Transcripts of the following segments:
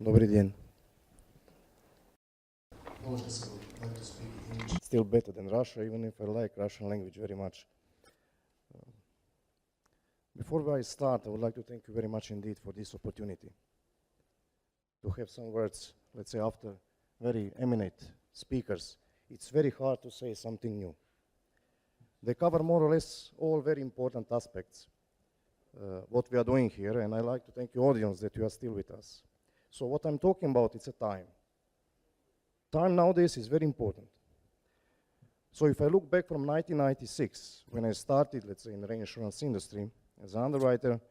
Добрый день. Still better than Russia, even if I like Russian language very much. Before I start, I would like to thank you very much indeed for this opportunity to have some words, let's say, after very eminent speakers. It's very hard to say something new. They cover more or less all very important aspects, what we are doing here, and I'd like to thank you, audience, that you are still with us. So what I'm talking about, it's a time. Time nowadays is very important. So if I look back from 1996, when I started, let's say, in the reinsurance industry as an underwriter,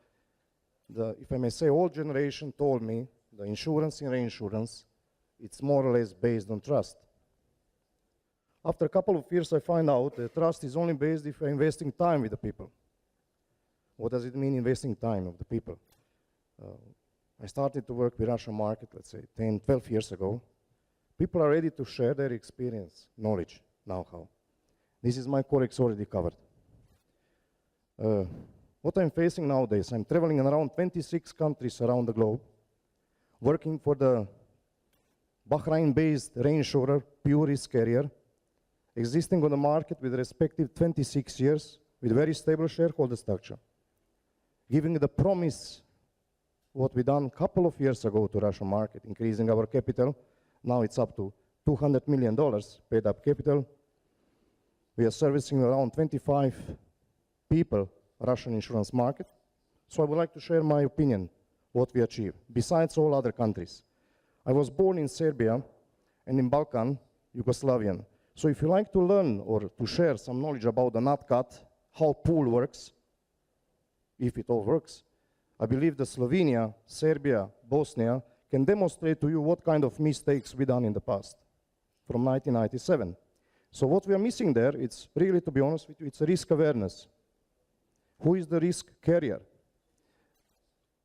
if I may say, old generation told me the insurance in reinsurance, it's more or less based on trust. After a couple of years, I find out that trust is only based if you're investing time with the people. What does it mean, investing time of the people? I started to work with Russian market, let's say, 10, 12 years ago. People are ready to share their experience, knowledge, know-how. This is my colleagues already covered. What I'm facing nowadays, I'm traveling in around 26 countries around the globe, working for the Bahrain-based reinsurer, pure risk carrier, existing on the market with respective 26 years, with very stable shareholder structure, giving the promise what we done a couple of years ago to Russian market, increasing our capital. Now it's up to $200 million paid up capital. We are servicing around 25 people, Russian insurance market. So I would like to share my opinion, what we achieved, besides all other countries. I was born in Serbia and in Balkan, Yugoslavian. So if you like to learn or to share some knowledge about the NatCat, how pool works, if it all works, I believe that Slovenia, Serbia, Bosnia can demonstrate to you what kind of mistakes we done in the past from 1997. So what we are missing there, it's really, to be honest with you, it's a risk awareness. Who is the risk carrier?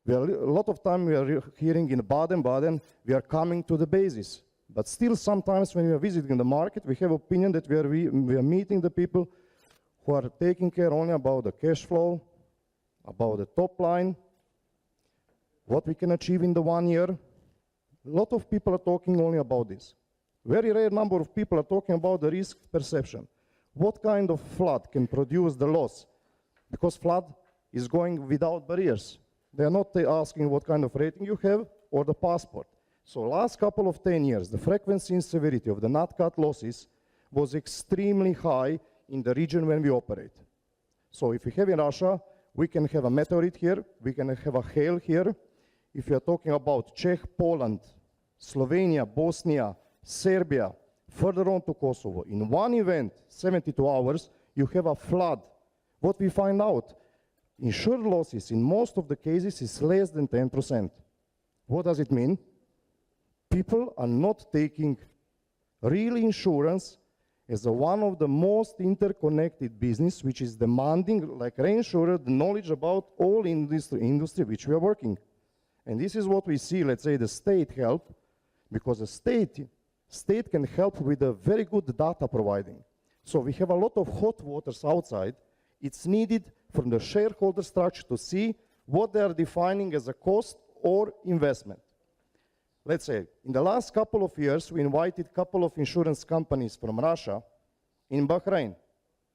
A lot of time we are hearing in Baden-Baden, we are coming to the basis. But still sometimes when we are visiting the market, we have opinion that we are meeting the people who are taking care only about the cash flow, about the top line, what we can achieve in the 1 year. A lot of people are talking only about this. Very rare number of people are talking about the risk perception. What kind of flood can produce the loss? Because flood is going without barriers. They are not asking what kind of rating you have or the passport. So last couple of 10 years, the frequency and severity of the NatCat losses was extremely high in the region when we operate. So if we have in Russia, we can have a meteorite here, we can have a hail here. If you are talking about Czech, Poland, Slovenia, Bosnia, Serbia, further on to Kosovo, in one event, 72 hours, you have a flood. What we find out, insured losses in most of the cases is less than 10%. What does it mean? People are not taking real insurance as one of the most interconnected business, which is demanding, like reinsurer, the knowledge about all industry which we are working. And this is what we see, let's say, the state help, because the state can help with a very good data providing. So we have a lot of hot waters outside. It's needed from the shareholder structure to see what they are defining as a cost or investment. Let's say, in the last couple of years, we invited a couple of insurance companies from Russia in Bahrain.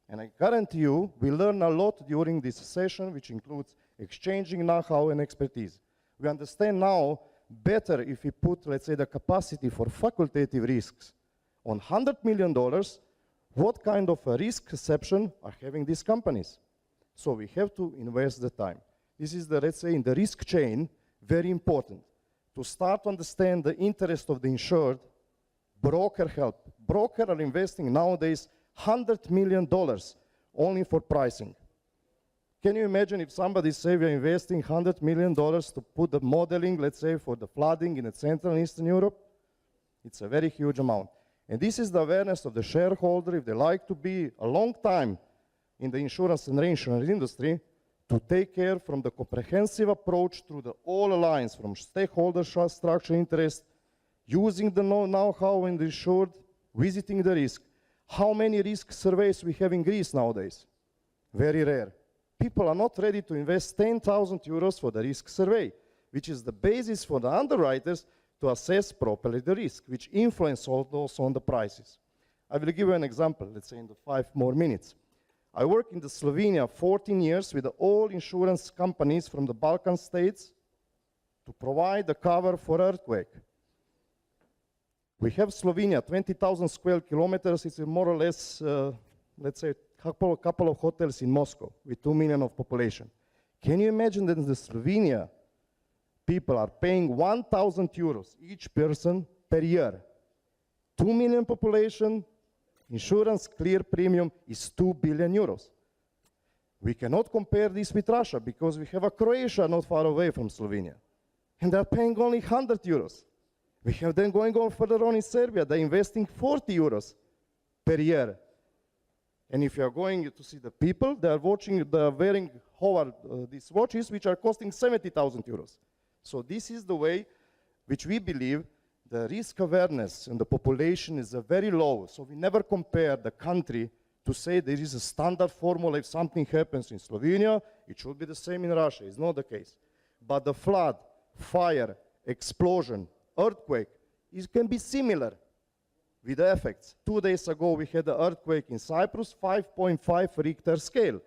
And I guarantee you, we learn a lot during this session, which includes exchanging know-how and expertise. We understand now better if we put, let's say, the capacity for facultative risks on $100 million, what kind of a risk perception are having these companies. So we have to invest the time. This is the, let's say, in the risk chain, very important. To start to understand the interest of the insured, broker help. Brokers are investing nowadays $100 million only for pricing. Can you imagine if somebody say we are investing $100 million to put the modeling, let's say, for the flooding in Central and Eastern Europe? It's a very huge amount. And this is the awareness of the shareholder, if they like to be a long time in the insurance and reinsurance industry, to take care from the comprehensive approach through the all lines, from stakeholder structure interest, using the know-how in the insured, visiting the risk. How many risk surveys we have in Greece nowadays? Very rare. People are not ready to invest 10,000 euros for the risk survey, which is the basis for the underwriters to assess properly the risk, which influence also on the prices. I will give you an example, let's say in the 5 more minutes. I worked in the Slovenia 14 years with all insurance companies from the Balkan states to provide the cover for earthquake. We have Slovenia, 20,000 square kilometers. It's more or less, let's say, a couple of hotels in Moscow with 2 million of population. Can you imagine that in the Slovenia, people are paying 1,000 euros each person per year? 2 million population, insurance clear premium is 2 billion euros. We cannot compare this with Russia because we have a Croatia not far away from Slovenia. And they're paying only 100 euros. We have them going on further on in Serbia. They're investing 40 euros per year. And if you are going to see the people, they are wearing Howard, these watches, which are costing 70,000 euros. So this is the way which we believe the risk awareness in the population is very low. So we never compare the country to say there is a standard formula. If something happens in Slovenia, it should be the same in Russia. It's not the case. But the flood, fire, explosion, earthquake, it can be similar with the effects. 2 days ago, we had an earthquake in Cyprus, 5.5 Richter scale.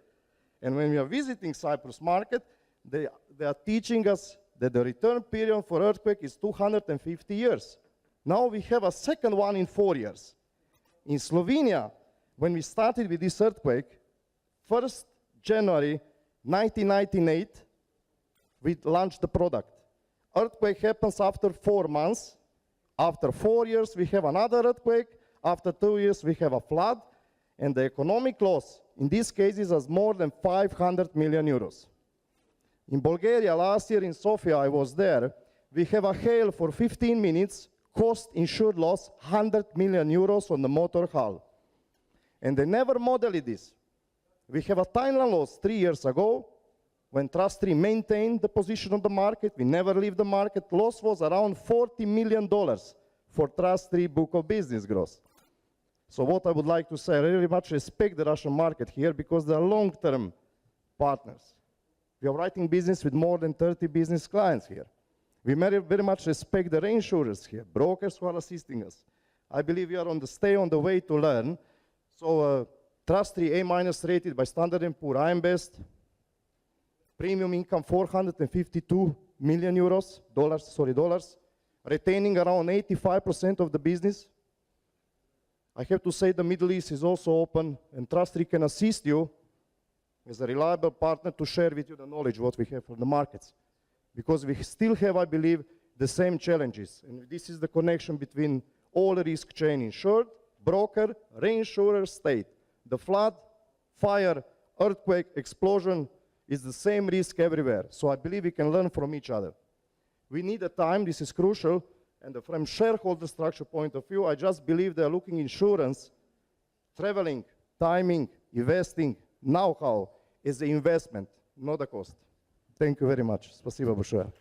And when we are visiting Cyprus market, they are teaching us that the return period for earthquake is 250 years. Now we have a second one in 4 years. In Slovenia, when we started with this earthquake, 1st January 1998, we launched the product. Earthquake happens after 4 months. After 4 years, we have another earthquake. After 2 years, we have a flood. And the economic loss in these cases is more than 500 million euros. In Bulgaria, last year in Sofia, I was there, we have a hail for 15 minutes, cost insured loss 100 million euros on the motor hull. And they never modeled this. We have a Thailand loss 3 years ago, when Trust 3 maintained the position on the market, we never leave the market, loss was around $40 million for Trust 3 book of business gross. So what I would like to say, I very much respect the Russian market here because they are long-term partners. We are writing business with more than 30 business clients here. We very much respect the reinsurers here, brokers who are assisting us. I believe we are on the way to learn. So Trust 3 A- rated by Standard & Poor, I am best. Premium income 452 million euros, dollars, retaining around 85% of the business. I have to say the Middle East is also open, and Trust 3 can assist you as a reliable partner to share with you the knowledge what we have for the markets. Because we still have, I believe, the same challenges. And this is the connection between all the risk chain: insured, broker, reinsurer, state. The flood, fire, earthquake, explosion is the same risk everywhere. So I believe we can learn from each other. We need a time, this is crucial, and from shareholder structure point of view, I just believe they're looking insurance, traveling, timing, investing, know-how is the investment, not the cost. Thank you very much. Спасибо большое.